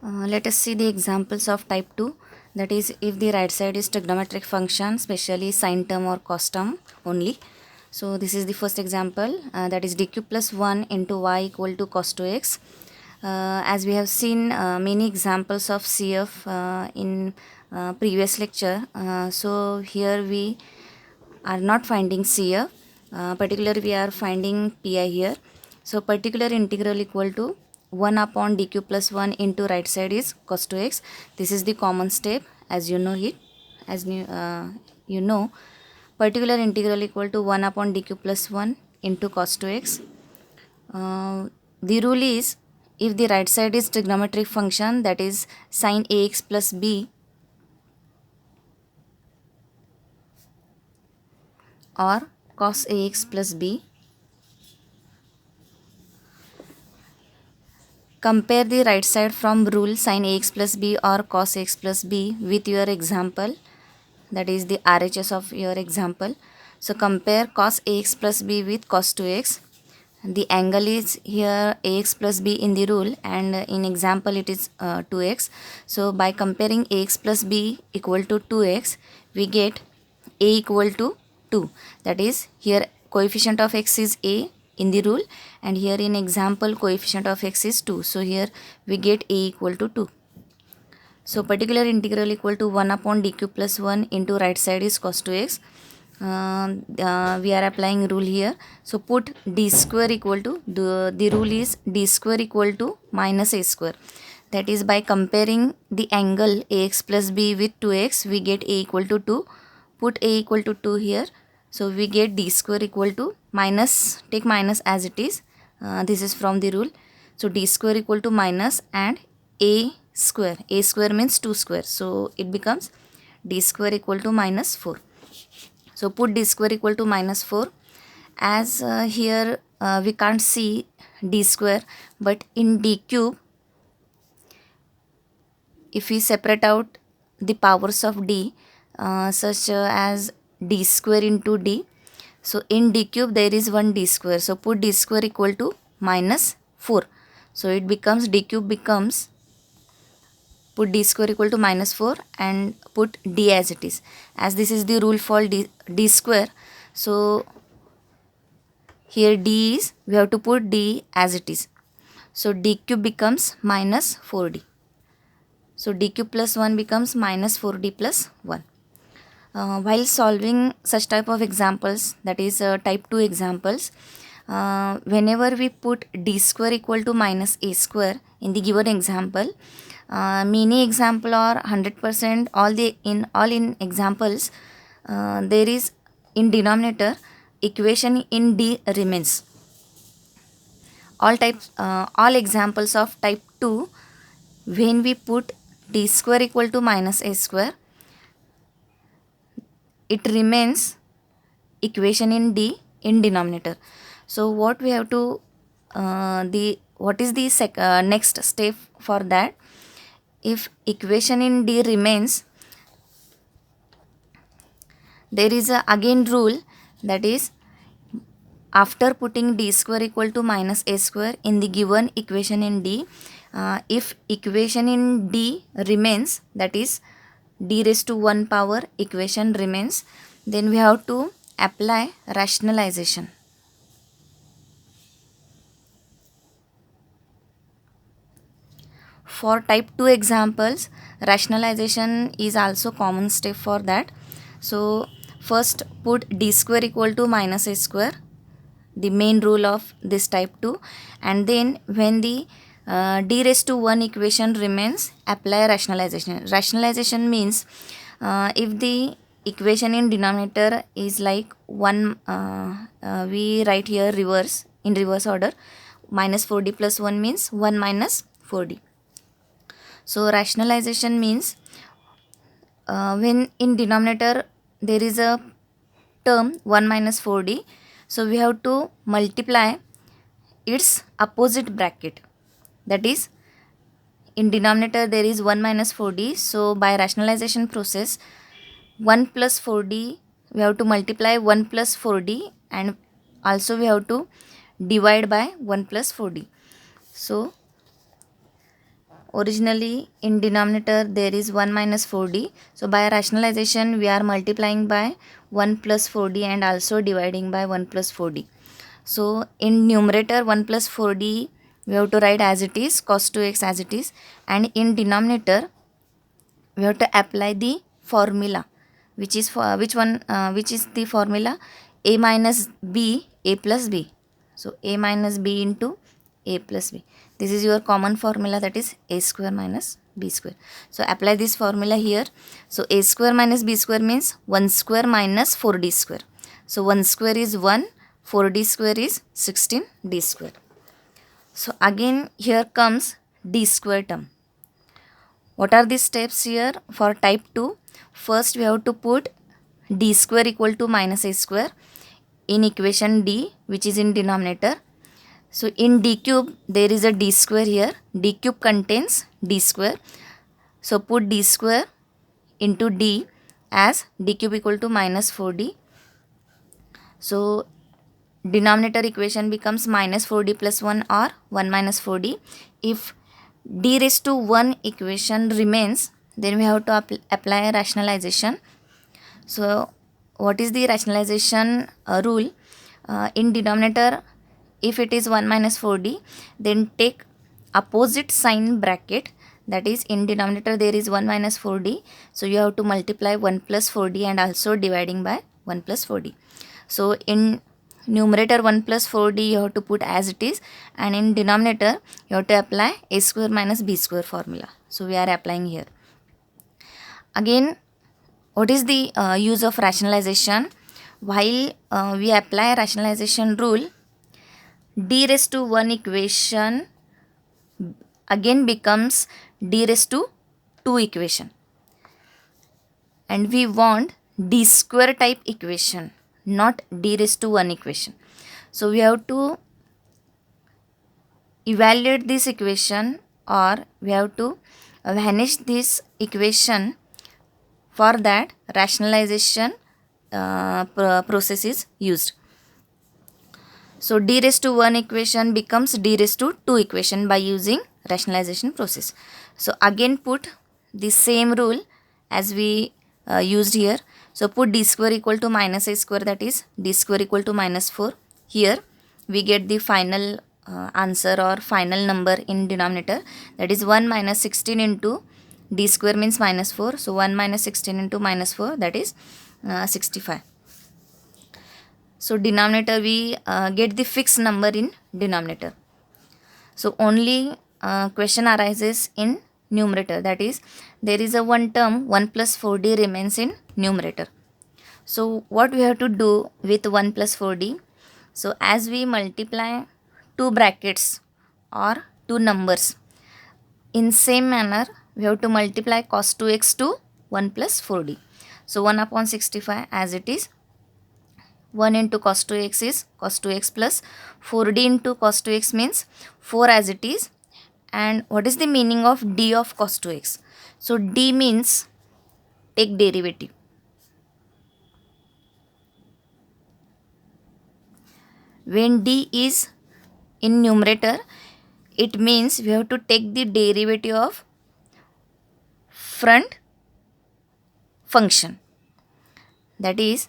Let us see the examples of type 2, that is if the right side is trigonometric function, especially sine term or cos term only. So this is the first example, that is dq plus 1 into y equal to cos 2x. As we have seen many examples of CF in previous lecture, so here we are not finding CF, particularly we are finding PI here. So particular integral equal to 1 upon dq plus 1 into right side is cos 2x. This is the common step, as you know it, as you know, particular integral equal to 1 upon dq plus 1 into cos 2x. The rule is, if the right side is trigonometric function, that is sin ax plus b or cos ax plus b, compare the right side from rule sin ax plus b or cos ax plus b with your example, that is the RHS of your example. So compare cos ax plus b with cos 2x. The angle is here ax plus b in the rule, and in example it is 2x. So by comparing ax plus b equal to 2x, we get a equal to 2. That is, here coefficient of x is a in the rule, and here in example coefficient of x is 2. So here we get a equal to 2. So particular integral equal to 1 upon dq plus 1 into right side is cos 2x. We are applying rule here. So put d square equal to, the rule is d square equal to minus a square. That is, by comparing the angle ax plus b with 2x, we get a equal to 2. Put a equal to 2 here. So we get d square equal to minus, take minus as it is. This is from the rule. So d square equal to minus and a square. A square means 2 square. So it becomes d square equal to minus 4. So put d square equal to minus 4. As here we can't see d square, but in d cube, if we separate out the powers of d, such as d square into d, so in d cube there is 1 d square. So put d square equal to minus 4. So it becomes, d cube becomes, put d square equal to minus 4 and put d as it is. As this is the rule for d square, so here d is, we have to put d as it is. So d cube becomes minus 4d. So d cube plus 1 becomes minus 4d plus 1. While solving such type of examples, that is type 2 examples, whenever we put d square equal to minus a square in the given example, many example or 100%, all in examples, there is in denominator equation in d remains. All examples of type 2, when we put d square equal to minus a square, it remains equation in d in denominator. So what we have to what is the next step for that? If equation in d remains, there is a again rule, that is, after putting d square equal to minus a square in the given equation in d, if equation in d remains, that is d raised to 1 power equation remains, then we have to apply rationalization. For type 2 examples, rationalization is also common step for that. So first put d square equal to minus a square, the main rule of this type 2, and then when the d raised to 1 equation remains, apply rationalization. Rationalization means if the equation in denominator is like 1, we write here reverse, in reverse order, minus 4d plus 1 means 1 minus 4d. So rationalization means when in denominator there is a term 1 minus 4d, so we have to multiply its opposite bracket. That is, in denominator there is 1 minus 4d, so by rationalization process, 1 plus 4d, we have to multiply 1 plus 4d, and also we have to divide by 1 plus 4d. So originally in denominator there is 1 minus 4d. So by rationalization we are multiplying by 1 plus 4d and also dividing by 1 plus 4d. So in numerator 1 plus 4d we have to write as it is, cos 2x as it is, and in denominator we have to apply the formula, which is for which is the formula a minus b a plus b. So a minus b into a plus b. This is your common formula, that is a square minus b square. So apply this formula here. So a square minus b square means 1 square minus 4d square. So 1 square is 1, 4d square is 16d square. So again here comes d square term. What are the steps here for type 2? First we have to put d square equal to minus a square in equation d, which is in denominator. So in d cube there is a d square here. D cube contains d square. So put d square into d as d cube equal to minus 4d. So denominator equation becomes minus 4d plus 1 or 1 minus 4d. If d raised to 1 equation remains, then we have to apply rationalization. So what is the rationalization rule? In denominator, if it is 1 minus 4d, then take opposite sign bracket, that is in denominator there is 1 minus 4d, so you have to multiply 1 plus 4d and also dividing by 1 plus 4d. So in numerator 1 plus 4d you have to put as it is, and in denominator you have to apply a square minus b square formula. So we are applying here. Again, what is the use of rationalization? While we apply rationalization rule, d raised to 1 equation again becomes d raised to 2 equation, and we want d square type equation, not d raised to 1 equation. So we have to evaluate this equation, or we have to vanish this equation. For that rationalization process is used. So d raised to 1 equation becomes d raised to 2 equation by using rationalization process. So again put the same rule as we used here. So put d square equal to minus a square, that is d square equal to minus 4. Here we get the final answer or final number in denominator, that is 1 minus 16 into d square means minus 4. So 1 minus 16 into minus 4, that is 65. So denominator we get the fixed number in denominator. So only question arises in numerator, that is there is a one term 1 plus 4d remains in numerator. So what we have to do with 1 plus 4d? So as we multiply two brackets or two numbers, in same manner we have to multiply cos 2x to 1 plus 4d. So 1 upon 65 as it is. 1 into cos 2x is cos 2x plus 4d into cos 2x means 4 as it is. And what is the meaning of d of cos 2x? So d means take derivative. When d is in numerator, it means we have to take the derivative of front function, that is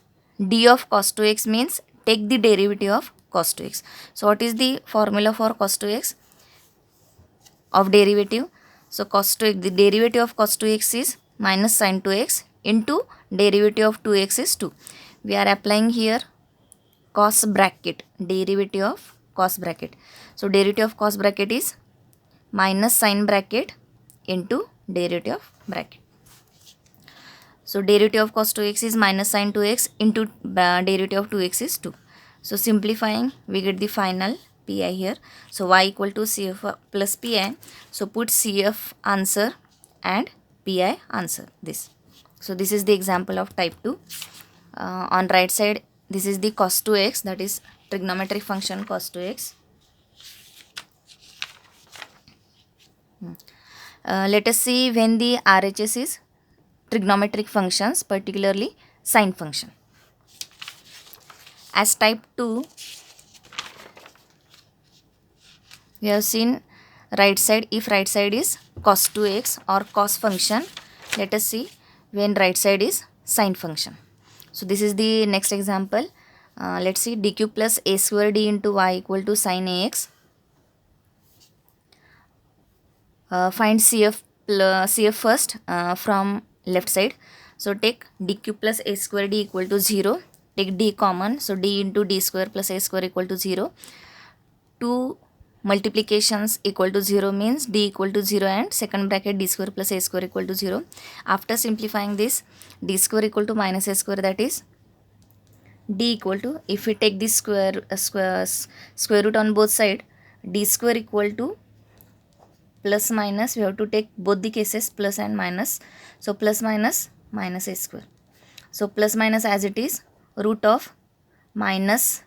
d of cos 2x means take the derivative of cos 2x. So what is the formula for cos 2x of derivative? So cos 2x, the derivative of cos 2x is minus sin 2x into derivative of 2x is 2. We are applying here cos bracket, derivative of cos bracket. So derivative of cos bracket is minus sin bracket into derivative of bracket. So derivative of cos 2x is minus sin 2x into derivative of 2x is 2. So simplifying we get the final pi here. So y equal to cf plus pi. So put cf answer and pi answer this. So this is the example of type 2. On right side this is the cos 2x, that is trigonometric function cos 2x. Let us see when the RHS is trigonometric functions, particularly sine function. As type 2, we have seen right side if right side is cos 2x or cos function. Let us see when right side is sine function. So this is the next example. Let's see, d cube plus a square d into y equal to sine ax. Find CF first from left side. So take d cube plus a square d equal to 0. Take d common. So d into d square plus a square equal to 0. 2 multiplications equal to 0 means d equal to 0 and second bracket d square plus a square equal to 0. After simplifying this, d square equal to minus a square, that is d equal to, if we take this square root on both side, d square equal to plus minus, we have to take both the cases plus and minus. So plus minus minus a square. So plus minus as it is, root of minus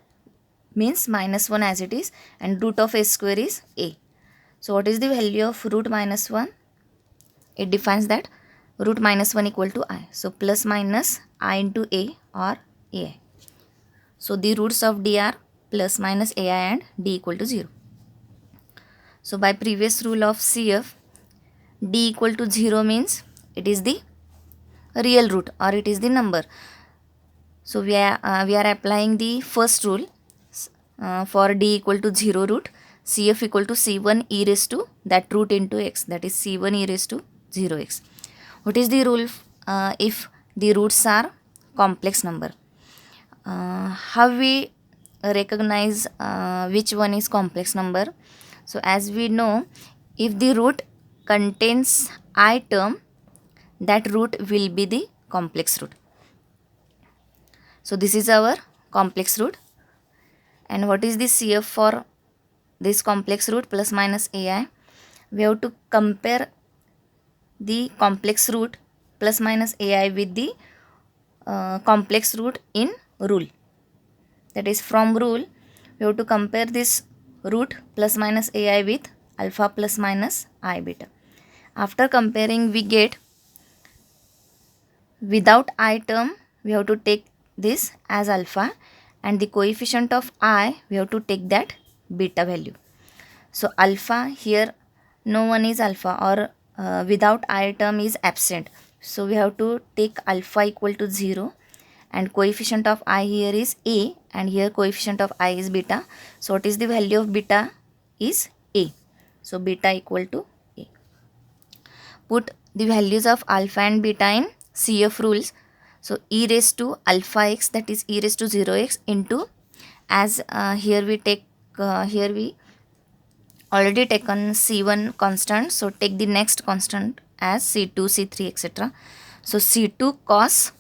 means minus 1 as it is, and root of a square is a. So what is the value of root minus 1? It defines that root minus 1 equal to I. So plus minus I into a or ai. So the roots of d are plus minus ai and d equal to 0. So by previous rule of CF, d equal to 0 means it is the real root or it is the number. So we are applying the first rule for d equal to 0 root, CF equal to C1 e raised to that root into x, that is C1 e raised to 0x. What is the rule if the roots are complex number? How we recognize which one is complex number? So as we know, if the root contains I term, that root will be the complex root. So this is our complex root. And what is the CF for this complex root plus minus ai? We have to compare the complex root plus minus ai with the complex root in rule. That is, from rule, we have to compare this root plus minus ai with alpha plus minus I beta. After comparing, we get without I term, we have to take this as alpha, and the coefficient of I, we have to take that beta value. So alpha here, no one is alpha, or without I term is absent. So we have to take alpha equal to 0, and coefficient of I here is a, and here coefficient of I is beta. So what is the value of beta? Is a. So beta equal to a. Put the values of alpha and beta in CF rules. So e raised to alpha x, that is e raised to 0x into, as here we take, here we already taken C1 constant, so take the next constant as C2, C3, etc. So C2 cos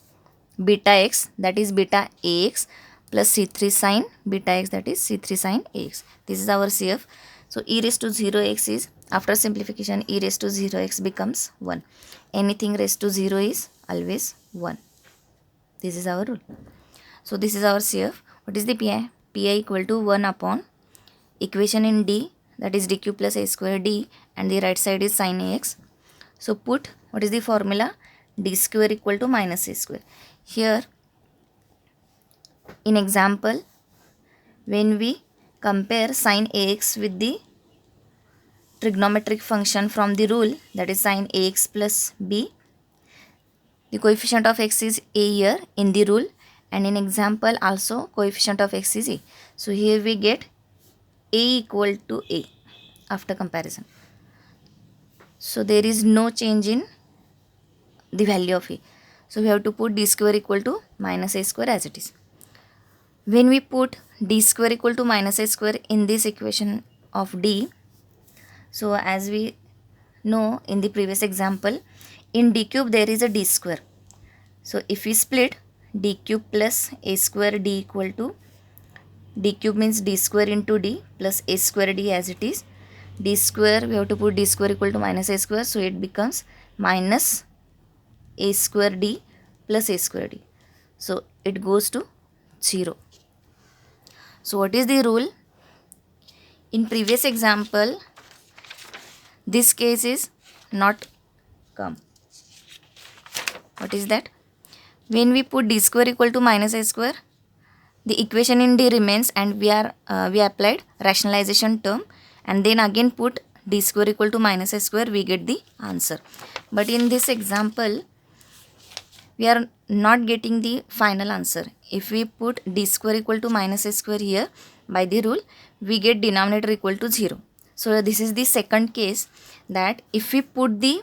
beta x, that is beta ax, plus C3 sin beta x, that is C3 sin ax. This is our CF. So e raised to 0x is, after simplification, e raised to 0x becomes 1. Anything raised to 0 is always 1. This is our rule. So this is our CF. What is the PI? PI equal to 1 upon equation in D, that is d cube plus a square d, and the right side is sin ax. So put, what is the formula? D square equal to minus a square. Here in example, when we compare sin ax with the trigonometric function from the rule, that is sin ax plus b, the coefficient of x is a here in the rule, and in example also coefficient of x is a. So here we get a equal to a after comparison. So there is no change in the value of a. So we have to put d square equal to minus a square as it is. When we put d square equal to minus a square in this equation of d, so as we know in the previous example, in d cube there is a d square. So if we split d cube plus a square d equal to, d cube means d square into d plus a square d as it is. D square, we have to put d square equal to minus a square, so it becomes minus a square d plus a square d. So it goes to 0. So what is the rule? In previous example, this case is not come. What is that? When we put d square equal to minus a square, the equation in D remains, and we applied rationalization term, and then again put d square equal to minus a square, we get the answer. But in this example, we are not getting the final answer. If we put d square equal to minus a square here, by the rule, we get denominator equal to 0. So this is the second case, that if we put the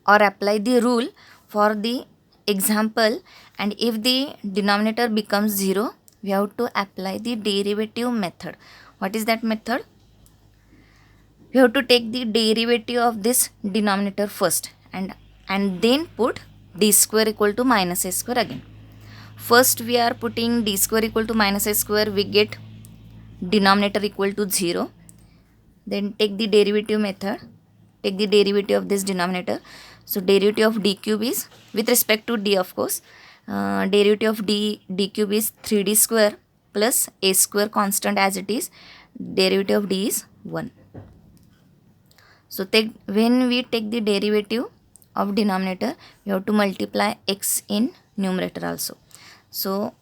or apply the rule for the example, and if the denominator becomes 0, we have to apply the derivative method. What is that method? We have to take the derivative of this denominator first, and then put d square equal to minus a square again. First we are putting d square equal to minus a square, we get denominator equal to 0. Then take the derivative method, take the derivative of this denominator. So derivative of d cube is, with respect to d of course, derivative of d cube is 3d square plus a square constant as it is, derivative of d is 1. So when we take the derivative of denominator, we have to multiply x in numerator also. So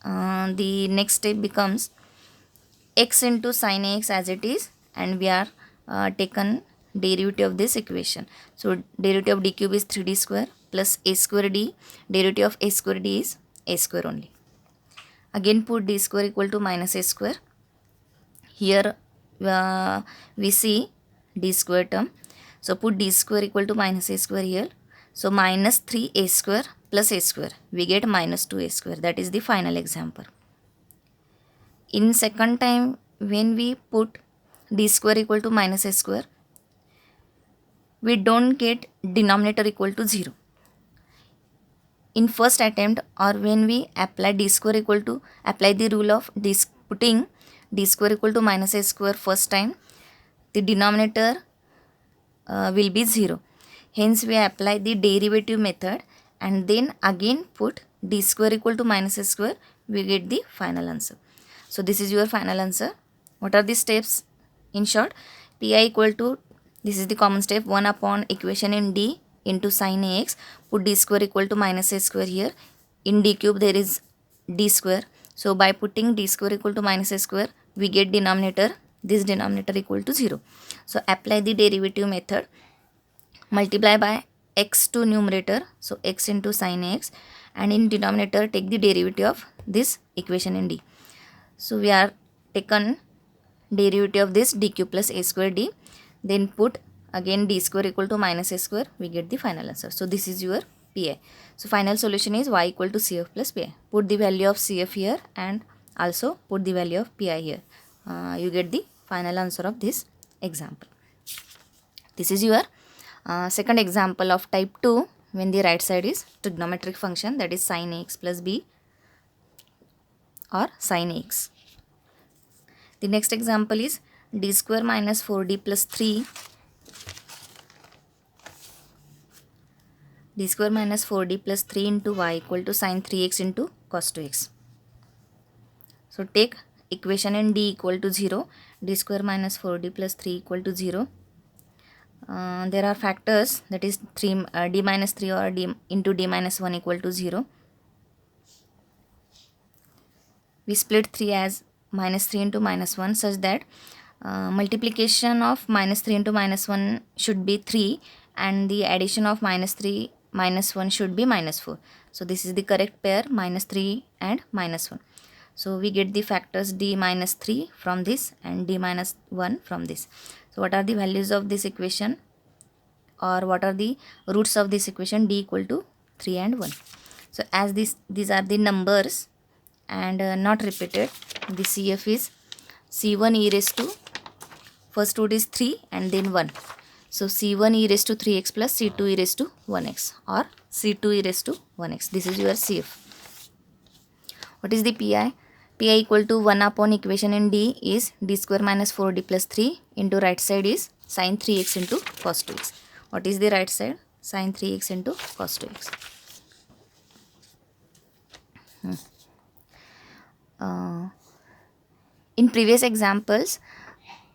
the next step becomes x into sin ax as it is, and we are taken derivative of this equation. So derivative of d cube is 3d square plus a square d, derivative of a square d is a square only. Again put d square equal to minus a square. Here we see d square term. So put d square equal to minus a square here. So minus 3a square plus a square, we get minus 2a square. That is the final example. In second time, when we put d square equal to minus a square, we don't get denominator equal to 0. In first attempt, or when we apply d square equal to, apply the rule of putting d square equal to minus a square first time, the denominator will be 0. Hence we apply the derivative method, and then again put d square equal to minus a square, we get the final answer. So this is your final answer. What are the steps? In short, pi equal to, this is the common step, 1 upon equation in d into sin ax, put d square equal to minus a square here. In d cube there is d square. So by putting d square equal to minus a square, we get denominator, this denominator equal to 0. So apply the derivative method, multiply by x to numerator, so x into sin ax, and in denominator take the derivative of this equation in d. So we are taken derivative of this d cube plus a square d, then put again d square equal to minus a square, we get the final answer. So this is your pi. So final solution is y equal to cf plus pi. Put the value of cf here and also put the value of pi here. You get the final answer of this example. This is your second example of type 2, when the right side is trigonometric function, that is sin ax plus b or sin ax. The next example is d square minus 4d plus 3, d square minus 4d plus 3 into y equal to sin 3x into cos 2x. So take equation in d equal to 0, d square minus 4d plus 3 equal to 0. There are factors, that is d minus 3 or d into d minus 1 equal to 0. We split 3 as minus 3 into minus 1, such that multiplication of minus 3 into minus 1 should be 3, and the addition of minus 3 minus 1 should be minus 4. So this is the correct pair, minus 3 and minus 1. So we get the factors d minus 3 from this and d minus 1 from this. So what are the values of this equation, or what are the roots of this equation? D equal to 3 and 1. So as these are the numbers and not repeated, the CF is C1 e raised to, first root is 3 and then 1. So C1 e raised to 3x plus C2 e raised to 1x, or C2 e raised to 1x. This is your CF. What is the PI? Pi equal to 1 upon equation in D is d square minus 4d plus 3 into right side is sin 3x into cos 2x. What is the right side? Sin 3x into cos 2x. In previous examples,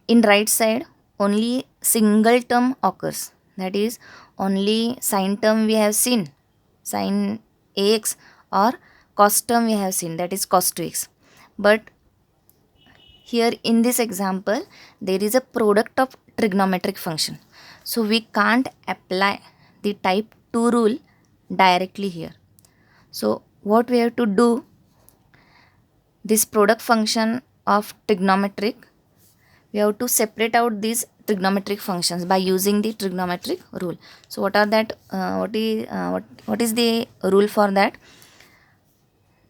in right side only single term occurs, that is only sin term we have seen, sin ax, or cos term we have seen, that is cos 2x. But here in this example there is a product of trigonometric function, so we can't apply the type 2 rule directly here. So what we have to do, this product function of trigonometric, we have to separate out these trigonometric functions by using the trigonometric rule. So what are that, what is the rule for that?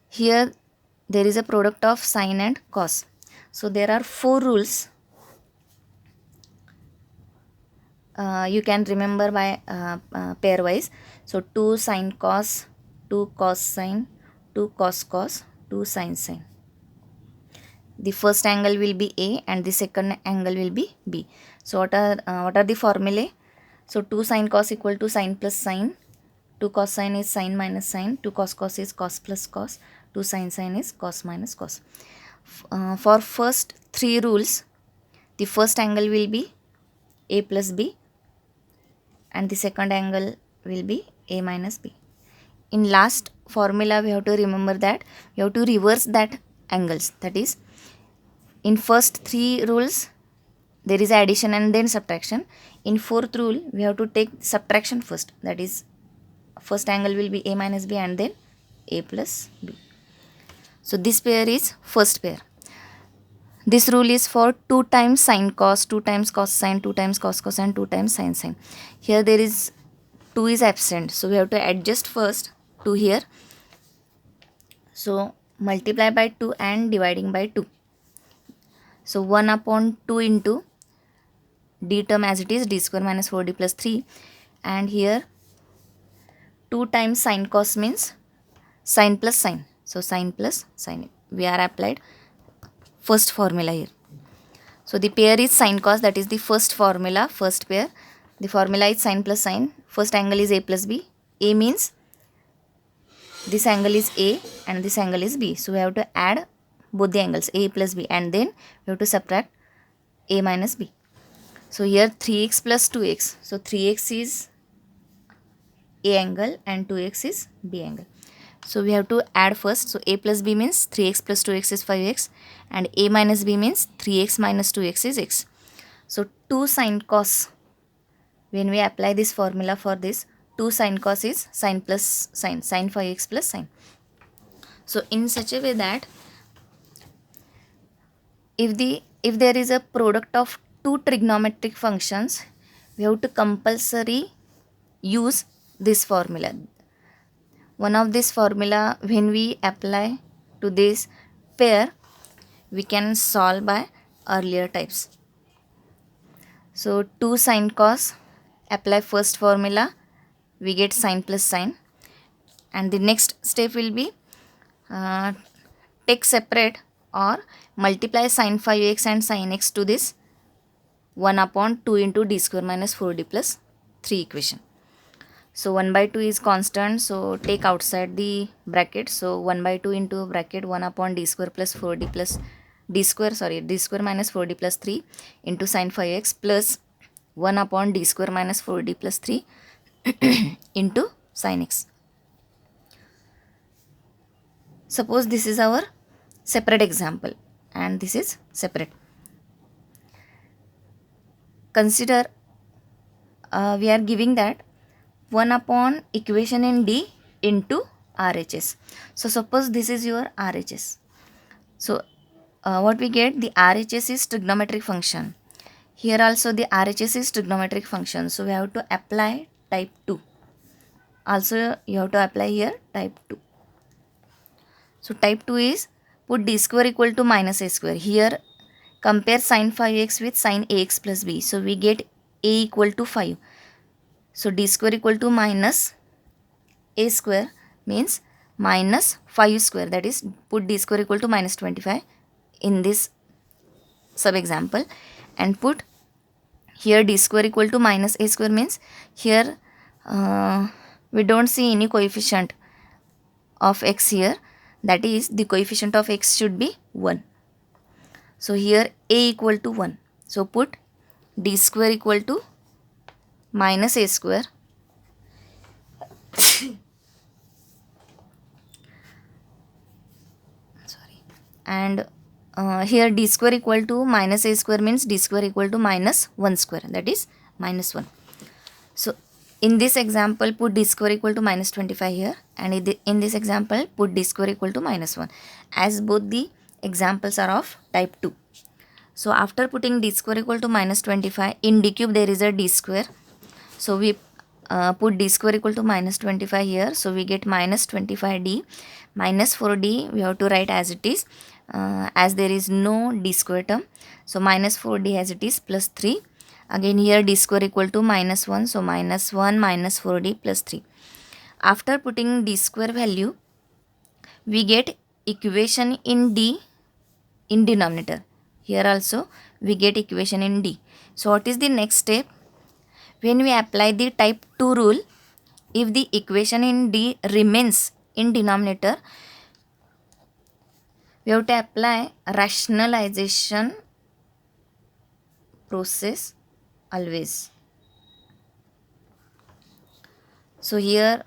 Here there is a product of sine and cos. So there are 4 rules. You can remember by pairwise. So 2 sine cos, 2 cos sine, 2 cos cos, 2 sine sine. The first angle will be A and the second angle will be B. So what are the formulae? So 2 sine cos equal to sine plus sine, 2 cos sine is sine minus sine, 2 cos cos is cos plus cos, 2 sine sine is cos minus cos. For first 3 rules, the first angle will be A plus B and the second angle will be A minus B. In last formula we have to remember that we have to reverse that angles, that is in first 3 rules there is addition and then subtraction. In fourth rule we have to take subtraction first, that is first angle will be A minus B and then A plus B. So this pair is first pair. This rule is for 2 times sine cos, 2 times cos sine, 2 times cos cos and 2 times sine sine. Here there is 2 is absent, so we have to adjust first 2 here. So multiply by 2 and dividing by 2. So 1 upon 2 into d term as it is d square minus 4d plus 3, and here 2 times sine cos means sine plus sine. So sine plus sine. We are applied first formula here. So the pair is sine cos, that is the first formula, first pair. The formula is sine plus sine. First angle is A plus B. A means this angle is A and this angle is B. So we have to add both the angles A plus B and then we have to subtract A minus B. So here 3x plus 2x. So 3x is A angle and 2x is B angle. So we have to add first. So A plus B means 3x plus 2x is 5x and A minus B means 3x minus 2x is x. So 2 sine cos, when we apply this formula for this, 2 sine cos is sine plus sine, sine 5x plus sine. So in such a way that if there is a product of 2 trigonometric functions, we have to compulsory use this formula. One of this formula, when we apply to this pair, we can solve by earlier types. So 2 sine cos, apply first formula, we get sine plus sine, and the next step will be take separate or multiply sine 5x and sine x to this 1 upon 2 into d square minus 4d plus 3 equation. So 1 by 2 is constant, so take outside the bracket. So 1 by 2 into bracket 1 upon d square plus 4d plus d square minus 4d plus 3 into sine 5x plus 1 upon d square minus 4d plus 3 into sine x. Suppose this is our separate example and this is separate. Consider we are giving that 1 upon equation in D into RHS. So suppose this is your RHS. So what we get, the RHS is trigonometric function. Here also the RHS is trigonometric function. So we have to apply type 2. Also you have to apply here type 2. So type 2 is put d square equal to minus a square. Here compare sine 5x with sine ax plus b. So we get a equal to 5. So d square equal to minus a square means minus 5 square, that is put d square equal to minus 25 in this sub example, and put here d square equal to minus a square means here we don't see any coefficient of x here, that is the coefficient of x should be 1. So here a equal to 1. So put d square equal to minus a square and here d square equal to minus a square means d square equal to minus 1 square, that is minus 1. So in this example put d square equal to minus 25 here, and in this example put d square equal to minus 1, as both the examples are of type 2. So after putting d square equal to minus 25, in d cube there is a d square. So we put d square equal to minus 25 here. So we get minus 25d minus 4d we have to write as it is, as there is no d square term. So minus 4d as it is plus 3. Again here d square equal to minus 1. So minus 1 minus 4d plus 3. After putting d square value, we get equation in d in denominator. Here also we get equation in d. So what is the next step? When we apply the type 2 rule, if the equation in d remains in denominator, we have to apply rationalization process always. So here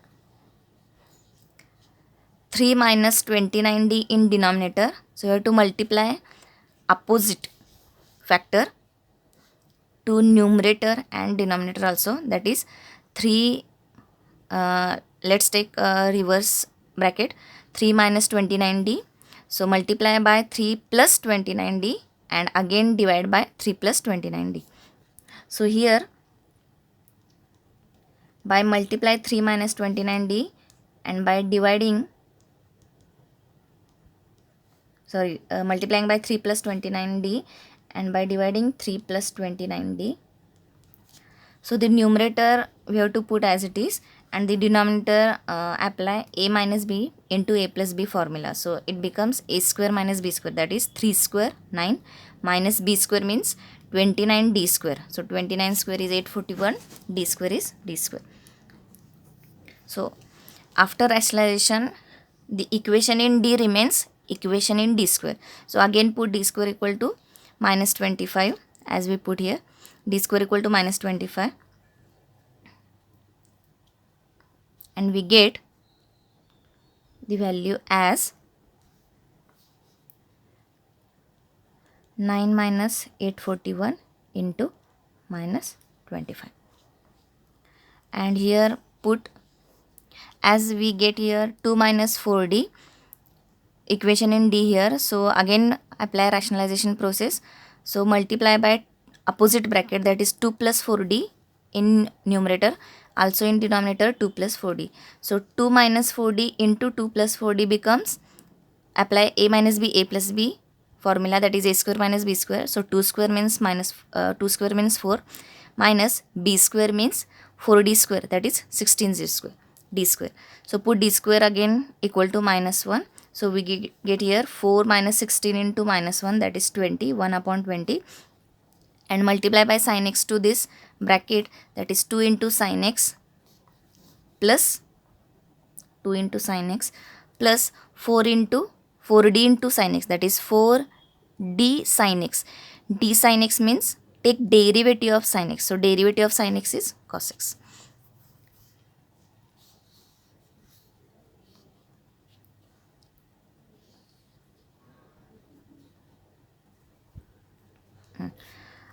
3 minus 29d in denominator. So you have to multiply opposite factor to numerator and denominator also, that is 3. Let's take reverse bracket, 3 minus 29d. So multiply by 3 plus 29d and again divide by 3 plus 29d. So here by multiply 3 minus 29d and by dividing, multiplying by 3 plus 29d and by dividing 3 plus 29d. So the numerator we have to put as it is, and the denominator apply a minus b into a plus b formula. So it becomes a square minus b square, that is 3 square 9 minus b square means 29d square. So 29 square is 841, d square is d square. So after rationalization, the equation in d remains equation in d square. So again put d square equal to minus 25 as we put here, d square equal to minus 25, and we get the value as 9 minus 841 into minus 25. And here put, as we get here 2 minus 4d equation in d here. So again apply rationalization process. So multiply by opposite bracket, that is 2 plus 4d in numerator, also in denominator 2 plus 4d. So 2 minus 4d into 2 plus 4d becomes, apply a minus b a plus b formula, that is a square minus b square. So 2 square means minus 2 square means 4 minus b square means 4d square, that is 16 square d square. So put d square again equal to minus 1. So we get here 4 minus 16 into minus 1, that is 20, 1 upon 20, and multiply by sin x to this bracket, that is 2 into sin x plus 2 into sin x plus 4 into 4d into sin x, that is 4d sin x. d sin x means take derivative of sin x. So derivative of sin x is cos x.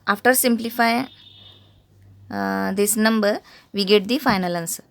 After simplify this number, we get the final answer.